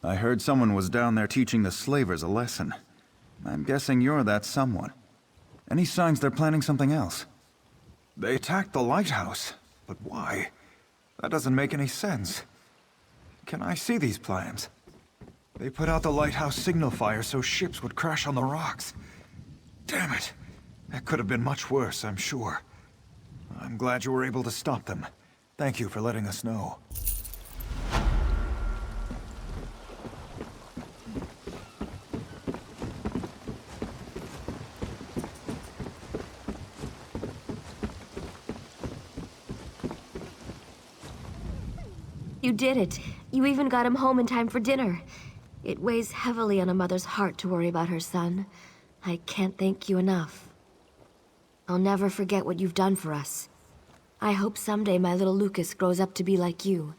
I heard someone was down there teaching the slavers a lesson. I'm guessing you're that someone. Any signs they're planning something else? They attacked the lighthouse, but why? That doesn't make any sense. Can I see these plans? They put out the lighthouse signal fire so ships would crash on the rocks. Damn it. That could have been much worse, I'm sure. I'm glad you were able to stop them. Thank you for letting us know. You did it. You even got him home in time for dinner. It weighs heavily on a mother's heart to worry about her son. I can't thank you enough. I'll never forget what you've done for us. I hope someday my little Lucas grows up to be like you.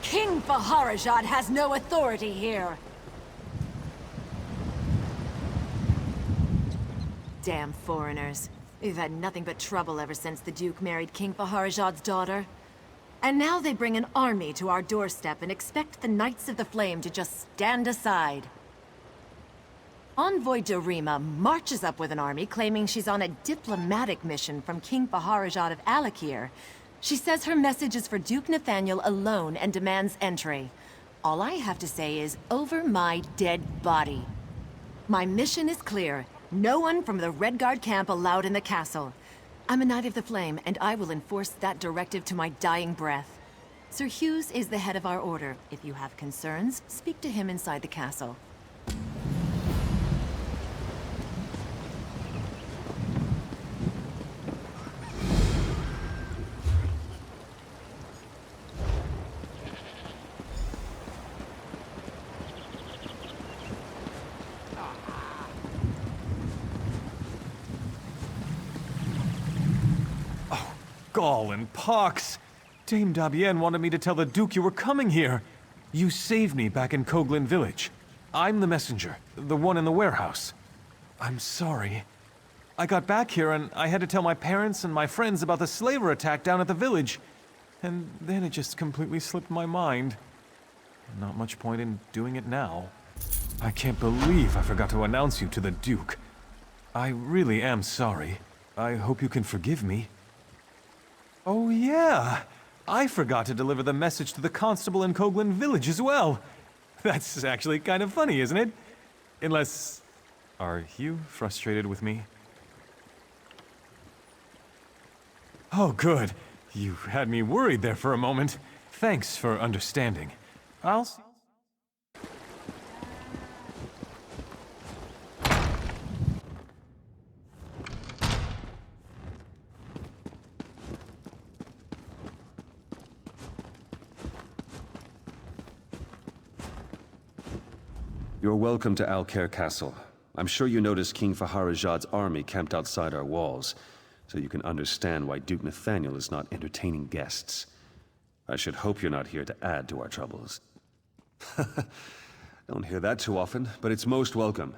King Faharajad has no authority here! Damn foreigners. We've had nothing but trouble ever since the Duke married King Faharajad's daughter. And now they bring an army to our doorstep and expect the Knights of the Flame to just stand aside. Envoy Dorima marches up with an army claiming she's on a diplomatic mission from King Faharajad of Alakir. She says her message is for Duke Nathaniel alone and demands entry. All I have to say is, over my dead body. My mission is clear. No one from the Redguard camp allowed in the castle. I'm a Knight of the Flame, and I will enforce that directive to my dying breath. Sir Hughes is the head of our order. If you have concerns, speak to him inside the castle. Gall and pox! Dame Dabienne wanted me to tell the Duke you were coming here. You saved me back in Coglin village. I'm the messenger, the one in the warehouse. I'm sorry. I got back here and I had to tell my parents and my friends about the slaver attack down at the village. And then it just completely slipped my mind. Not much point in doing it now. I can't believe I forgot to announce you to the Duke. I really am sorry. I hope you can forgive me. Oh yeah! I forgot to deliver the message to the constable in Coglin village as well. That's actually kind of funny, isn't it? Unless... are you frustrated with me? Oh good. You had me worried there for a moment. Thanks for understanding. I'll see... You're welcome to Alcair Castle. I'm sure you noticed King Faharajad's army camped outside our walls, so you can understand why Duke Nathaniel is not entertaining guests. I should hope you're not here to add to our troubles. Don't hear that too often, but it's most welcome.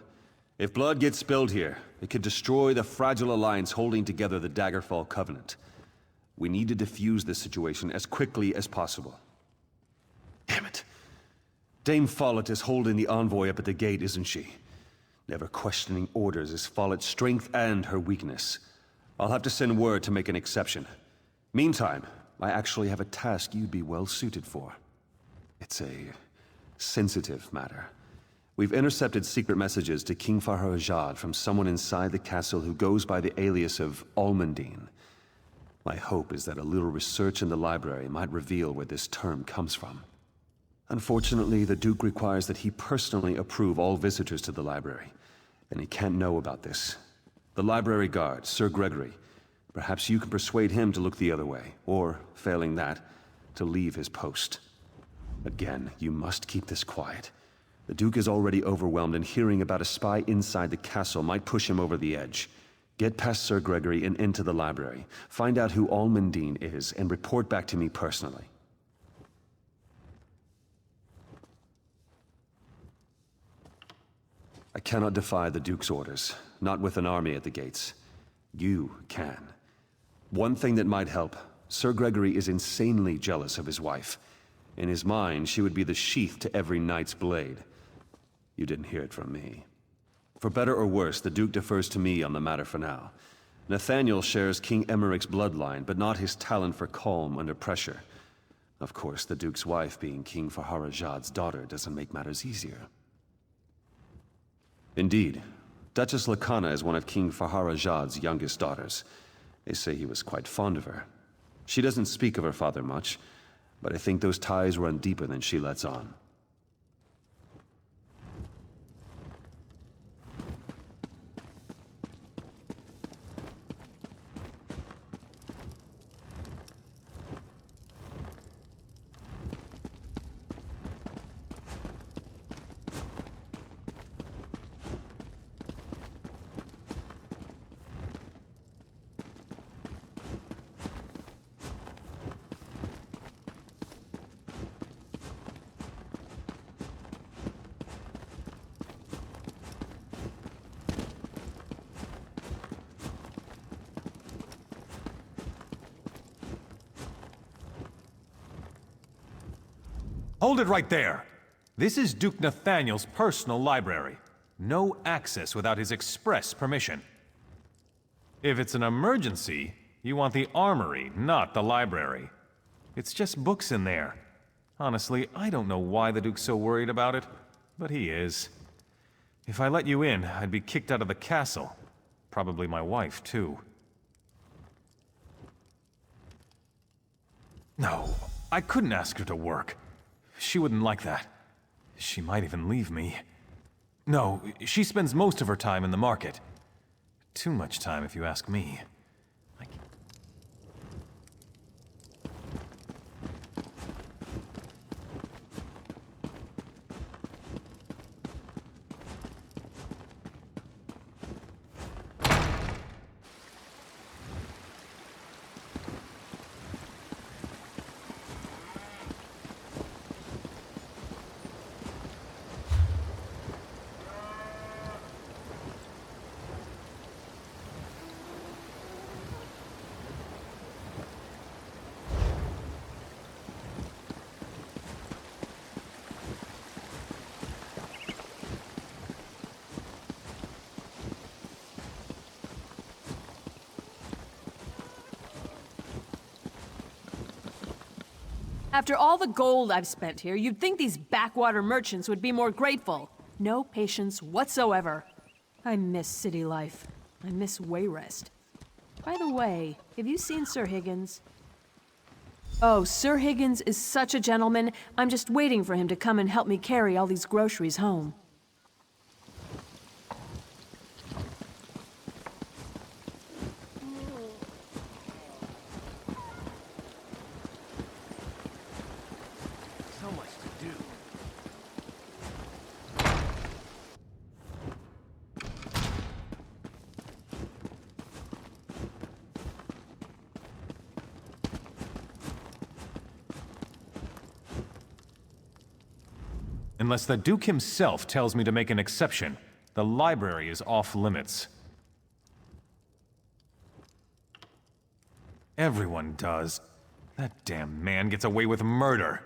If blood gets spilled here, it could destroy the fragile alliance holding together the Daggerfall Covenant. We need to defuse this situation as quickly as possible. Damn it. Dame Follett is holding the envoy up at the gate, isn't she? Never questioning orders is Follett's strength and her weakness. I'll have to send word to make an exception. Meantime, I actually have a task you'd be well suited for. It's a sensitive matter. We've intercepted secret messages to King Farhajad from someone inside the castle who goes by the alias of Almundine. My hope is that a little research in the library might reveal where this term comes from. Unfortunately, the Duke requires that he personally approve all visitors to the library, and he can't know about this. The library guard, Sir Gregory, perhaps you can persuade him to look the other way, or, failing that, to leave his post. Again, you must keep this quiet. The Duke is already overwhelmed, and hearing about a spy inside the castle might push him over the edge. Get past Sir Gregory and into the library. Find out who Almundine is, and report back to me personally. I cannot defy the Duke's orders, not with an army at the gates. You can. One thing that might help, Sir Gregory is insanely jealous of his wife. In his mind, she would be the sheath to every knight's blade. You didn't hear it from me. For better or worse, the Duke defers to me on the matter for now. Nathaniel shares King Emmerich's bloodline, but not his talent for calm under pressure. Of course, the Duke's wife being King Farhajad's daughter doesn't make matters easier. Indeed, Duchess Lakana is one of King Farhajad's youngest daughters. They say he was quite fond of her. She doesn't speak of her father much, but I think those ties run deeper than she lets on. Hold it right there! This is Duke Nathaniel's personal library. No access without his express permission. If it's an emergency, you want the armory, not the library. It's just books in there. Honestly, I don't know why the Duke's so worried about it, but he is. If I let you in, I'd be kicked out of the castle. Probably my wife, too. No, I couldn't ask her to work. She wouldn't like that. She might even leave me. No, she spends most of her time in the market. Too much time, if you ask me. After all the gold I've spent here, you'd think these backwater merchants would be more grateful. No patience whatsoever. I miss city life. I miss Wayrest. By the way, have you seen Sir Higgins? Oh, Sir Higgins is such a gentleman. I'm just waiting for him to come and help me carry all these groceries home. Unless the Duke himself tells me to make an exception, the library is off limits. Everyone does. That damn man gets away with murder.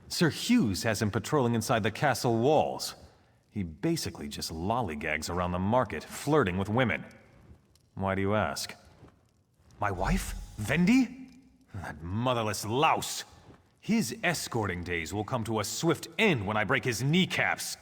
Sir Hughes has him patrolling inside the castle walls. He basically just lollygags around the market, flirting with women. Why do you ask? My wife? Vendi? That motherless louse! His escorting days will come to a swift end when I break his kneecaps.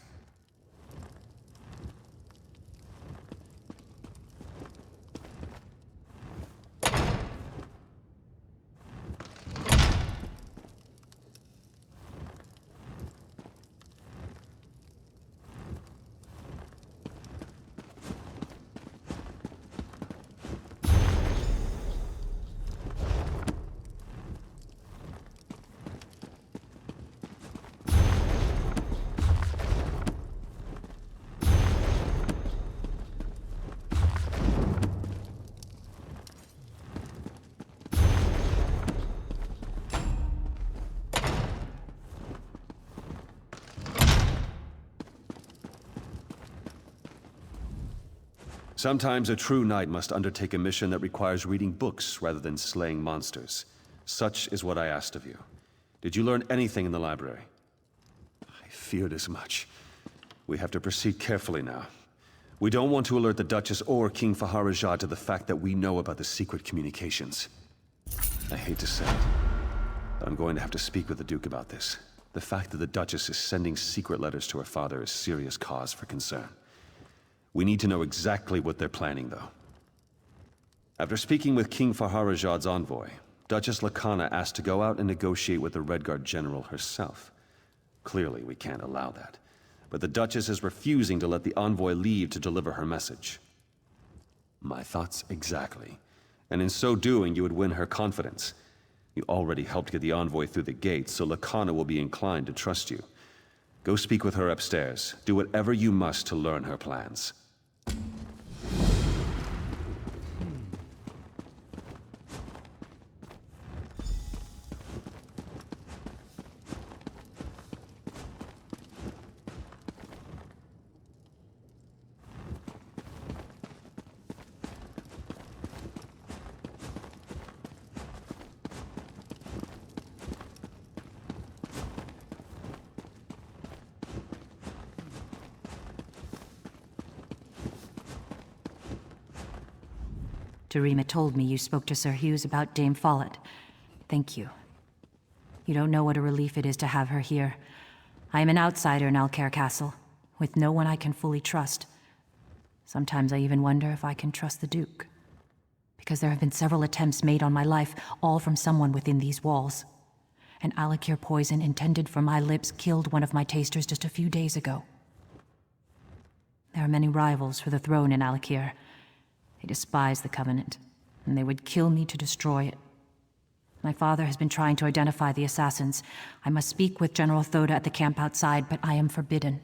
Sometimes a true knight must undertake a mission that requires reading books rather than slaying monsters. Such is what I asked of you. Did you learn anything in the library? I feared as much. We have to proceed carefully now. We don't want to alert the Duchess or King Faharajah to the fact that we know about the secret communications. I hate to say it, but I'm going to have to speak with the Duke about this. The fact that the Duchess is sending secret letters to her father is serious cause for concern. We need to know exactly what they're planning, though. After speaking with King Faharajah's envoy, Duchess Lakana asked to go out and negotiate with the Redguard general herself. Clearly, we can't allow that. But the Duchess is refusing to let the envoy leave to deliver her message. My thoughts exactly. And in so doing, you would win her confidence. You already helped get the envoy through the gates, so Lakana will be inclined to trust you. Go speak with her upstairs. Do whatever you must to learn her plans. Dorima told me you spoke to Sir Hughes about Dame Follett. Thank you. You don't know what a relief it is to have her here. I am an outsider in Alcaire Castle, with no one I can fully trust. Sometimes I even wonder if I can trust the Duke. Because there have been several attempts made on my life, all from someone within these walls. An Alakir poison intended for my lips killed one of my tasters just a few days ago. There are many rivals for the throne in Alakir. They despise the Covenant, and they would kill me to destroy it. My father has been trying to identify the assassins. I must speak with General Thoda at the camp outside, but I am forbidden.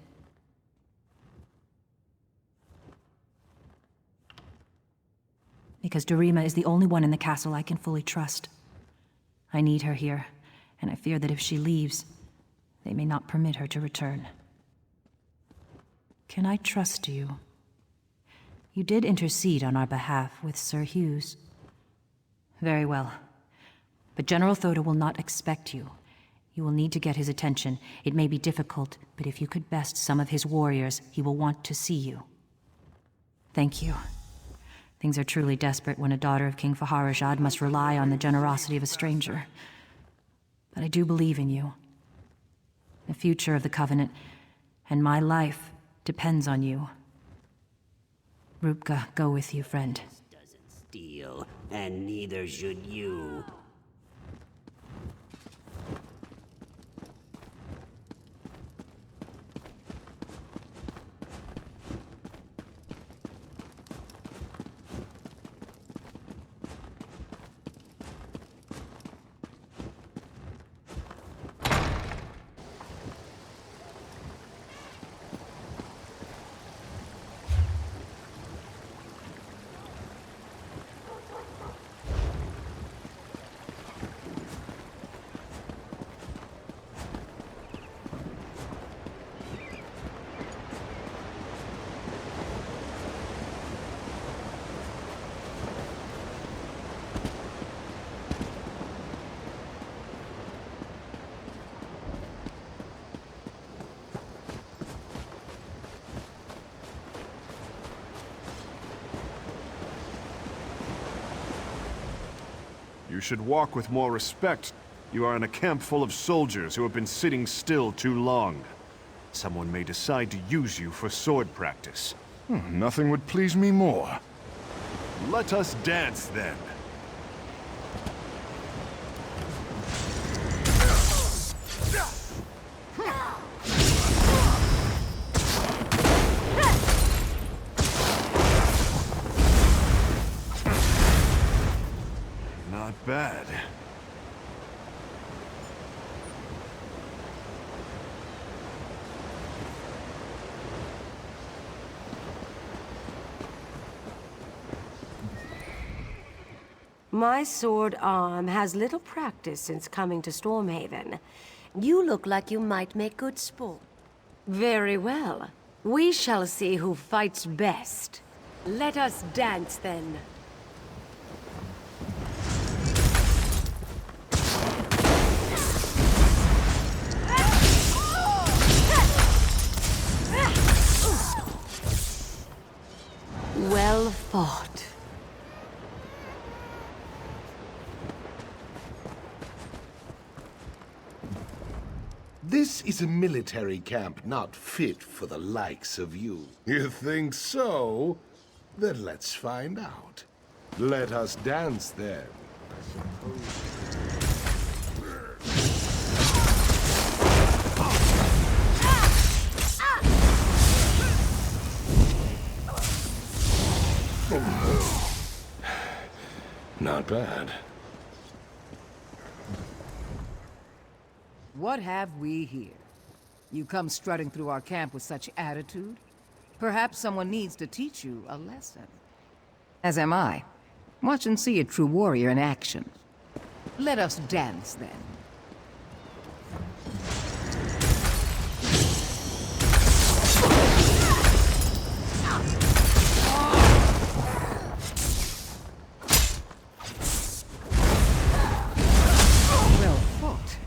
Because Dorima is the only one in the castle I can fully trust. I need her here, and I fear that if she leaves, they may not permit her to return. Can I trust you? You did intercede on our behalf with Sir Hughes. Very well. But General Thoda will not expect you. You will need to get his attention. It may be difficult, but if you could best some of his warriors, he will want to see you. Thank you. Things are truly desperate when a daughter of King Faharajah must rely on the generosity of a stranger. But I do believe in you. The future of the Covenant, and my life, depends on you. Rupka, go with you, friend. Doesn't steal, and neither should you. You should walk with more respect. You are in a camp full of soldiers who have been sitting still too long. Someone may decide to use you for sword practice. Nothing would please me more. Let us dance, then. Not bad. My sword arm has little practice since coming to Stormhaven. You look like you might make good sport. Very well. We shall see who fights best. Let us dance, then. Well fought. This is a military camp not fit for the likes of you. You think so? Then let's find out. Let us dance then. Not bad. What have we here? You come strutting through our camp with such attitude? Perhaps someone needs to teach you a lesson. As am I. Watch and see a true warrior in action. Let us dance, then. Well fought.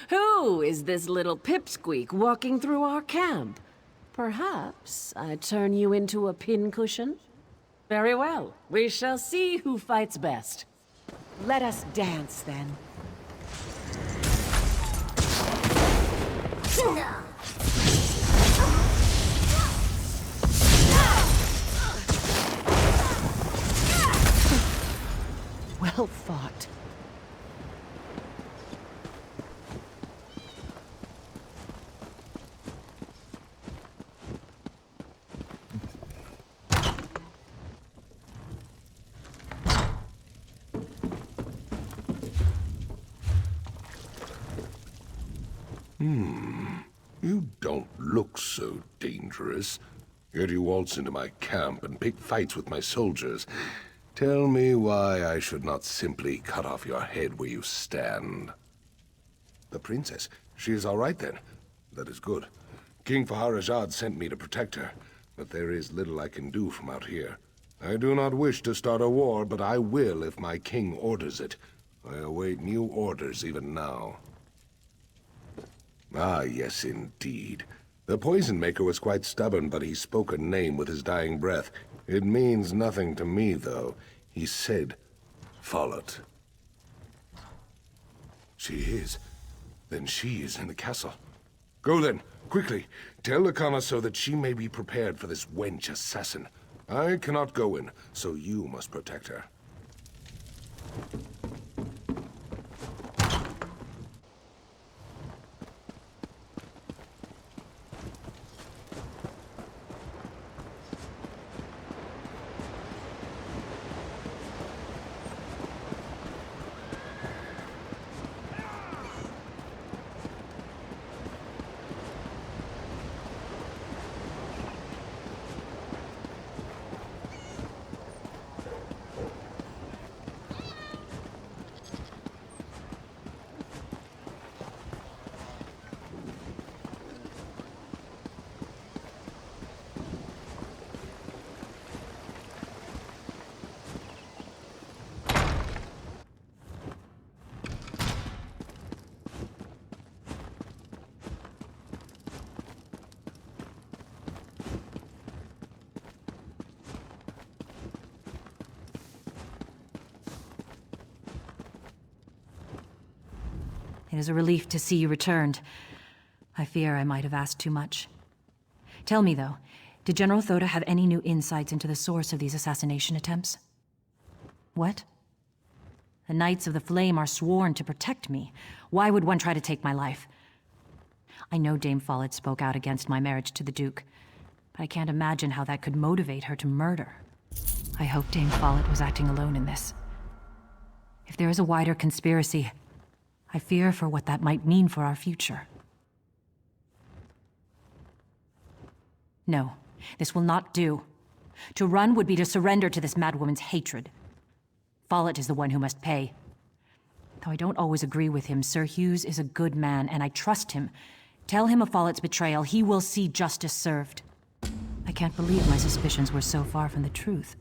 Who is this little pipsqueak walking through our camp? Perhaps I turn you into a pincushion? Very well. We shall see who fights best. Let us dance, then. Well fought. You don't look so dangerous. Yet you waltz into my camp and pick fights with my soldiers. Tell me why I should not simply cut off your head where you stand. The princess, she is all right then. That is good. King Faharajad sent me to protect her, but there is little I can do from out here. I do not wish to start a war, but I will if my king orders it. I await new orders even now. Ah, yes, indeed. The poison maker was quite stubborn, but he spoke a name with his dying breath. It means nothing to me, though. He said, "Follett." She is. Then she is in the castle. Go then, quickly. Tell the connoisseur that she may be prepared for this wench assassin. I cannot go in, so you must protect her. It is a relief to see you returned. I fear I might have asked too much. Tell me, though, did General Thoda have any new insights into the source of these assassination attempts? What? The Knights of the Flame are sworn to protect me. Why would one try to take my life? I know Dame Follett spoke out against my marriage to the Duke, but I can't imagine how that could motivate her to murder. I hope Dame Follett was acting alone in this. If there is a wider conspiracy, I fear for what that might mean for our future. No, this will not do. To run would be to surrender to this madwoman's hatred. Follett is the one who must pay. Though I don't always agree with him, Sir Hughes is a good man, and I trust him. Tell him of Follett's betrayal. He will see justice served. I can't believe my suspicions were so far from the truth.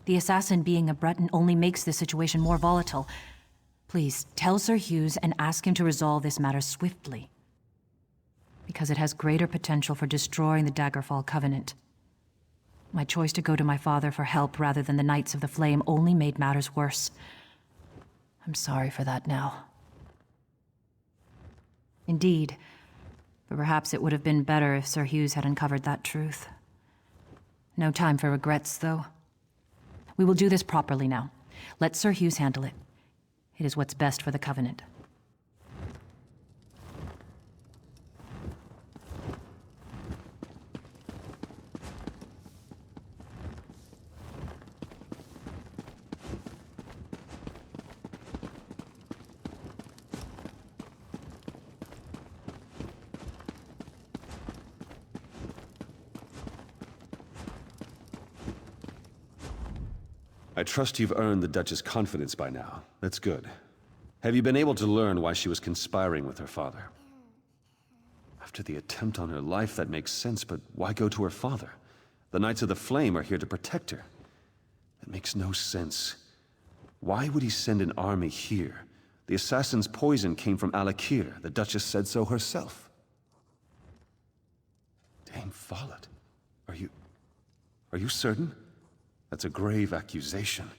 The assassin being a Breton only makes this situation more volatile. Please, tell Sir Hughes and ask him to resolve this matter swiftly. Because it has greater potential for destroying the Daggerfall Covenant. My choice to go to my father for help rather than the Knights of the Flame only made matters worse. I'm sorry for that now. Indeed, but perhaps it would have been better if Sir Hughes had uncovered that truth. No time for regrets, though. We will do this properly now. Let Sir Hughes handle it. It is what's best for the Covenant. I trust you've earned the Duchess' confidence by now. That's good. Have you been able to learn why she was conspiring with her father? After the attempt on her life, that makes sense, but why go to her father? The Knights of the Flame are here to protect her. That makes no sense. Why would he send an army here? The assassin's poison came from Alakir. The Duchess said so herself. Dame Follett, are you certain? That's a grave accusation.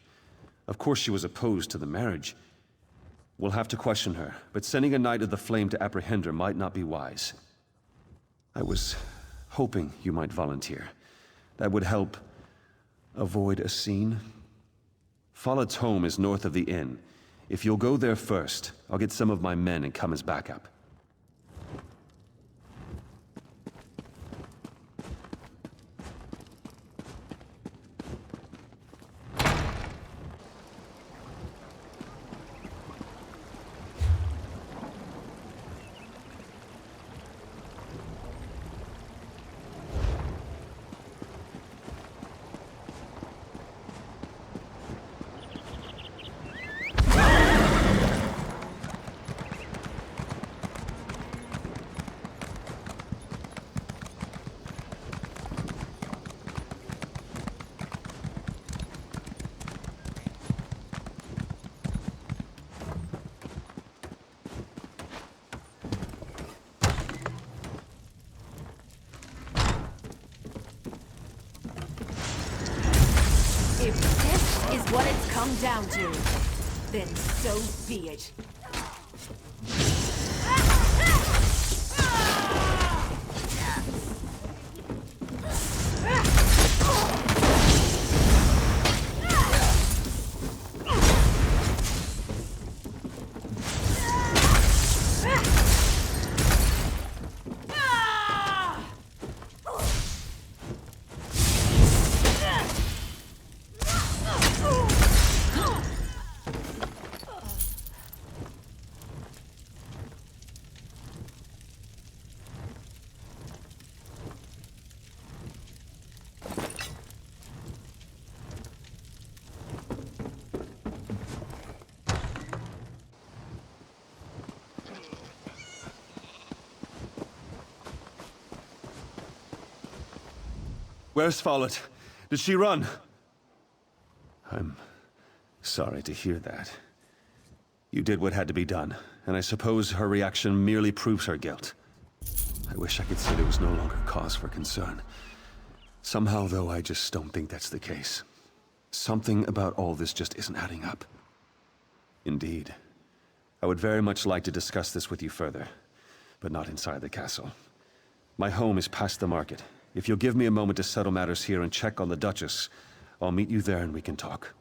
Of course she was opposed to the marriage. We'll have to question her, but sending a Knight of the Flame to apprehend her might not be wise. I was hoping you might volunteer. That would help avoid a scene. Follett's home is north of the inn. If you'll go there first, I'll get some of my men and come as backup. If this is what it's come down to, then so be it. Where's Follett? Did she run? I'm sorry to hear that. You did what had to be done, and I suppose her reaction merely proves her guilt. I wish I could say there was no longer cause for concern. Somehow, though, I just don't think that's the case. Something about all this just isn't adding up. Indeed. I would very much like to discuss this with you further, but not inside the castle. My home is past the market. If you'll give me a moment to settle matters here and check on the Duchess, I'll meet you there and we can talk.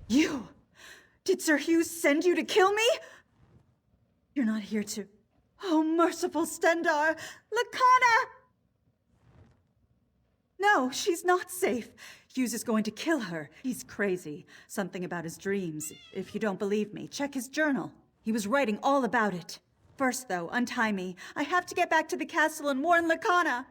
You! Did Sir Hughes send you to kill me? You're not here to... Oh, merciful Stendarr! Lakana! No, she's not safe. Hughes is going to kill her. He's crazy. Something about his dreams. If you don't believe me, check his journal. He was writing all about it. First, though, untie me. I have to get back to the castle and warn Lakana.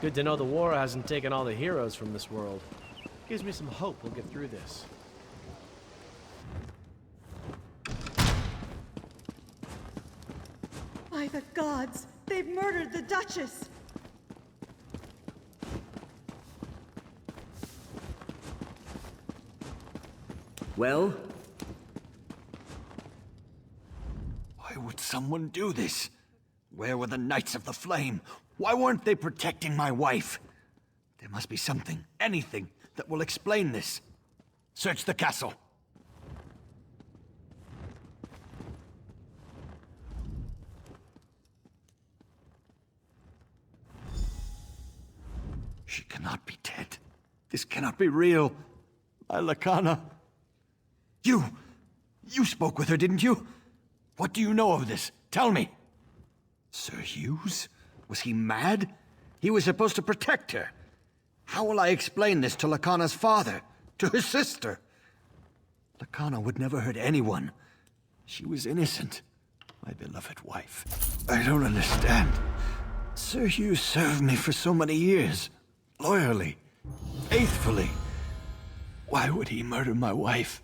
Good to know the war hasn't taken all the heroes from this world. Gives me some hope we'll get through this. By the gods, they've murdered the Duchess! Well? Why would someone do this? Where were the Knights of the Flame? Why weren't they protecting my wife? There must be something, anything, that will explain this. Search the castle. She cannot be dead. This cannot be real. My Lakana. You spoke with her, didn't you? What do you know of this? Tell me. Sir Hughes? Was he mad? He was supposed to protect her. How will I explain this to Lakana's father? To her sister? Lakana would never hurt anyone. She was innocent. My beloved wife. I don't understand. Sir Hughes served me for so many years. Loyally. Faithfully. Why would he murder my wife?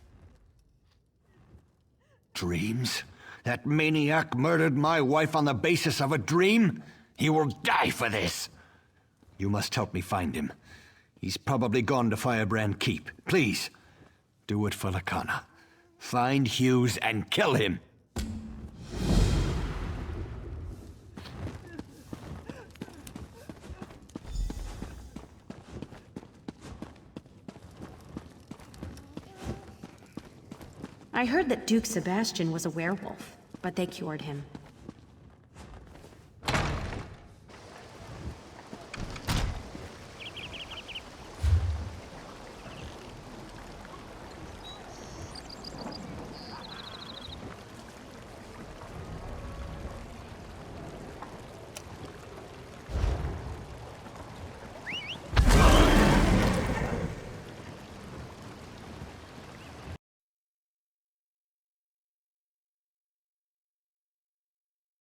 Dreams? That maniac murdered my wife on the basis of a dream? He will die for this! You must help me find him. He's probably gone to Firebrand Keep. Please, do it for Lakana. Find Hughes and kill him! I heard that Duke Sebastian was a werewolf, but they cured him.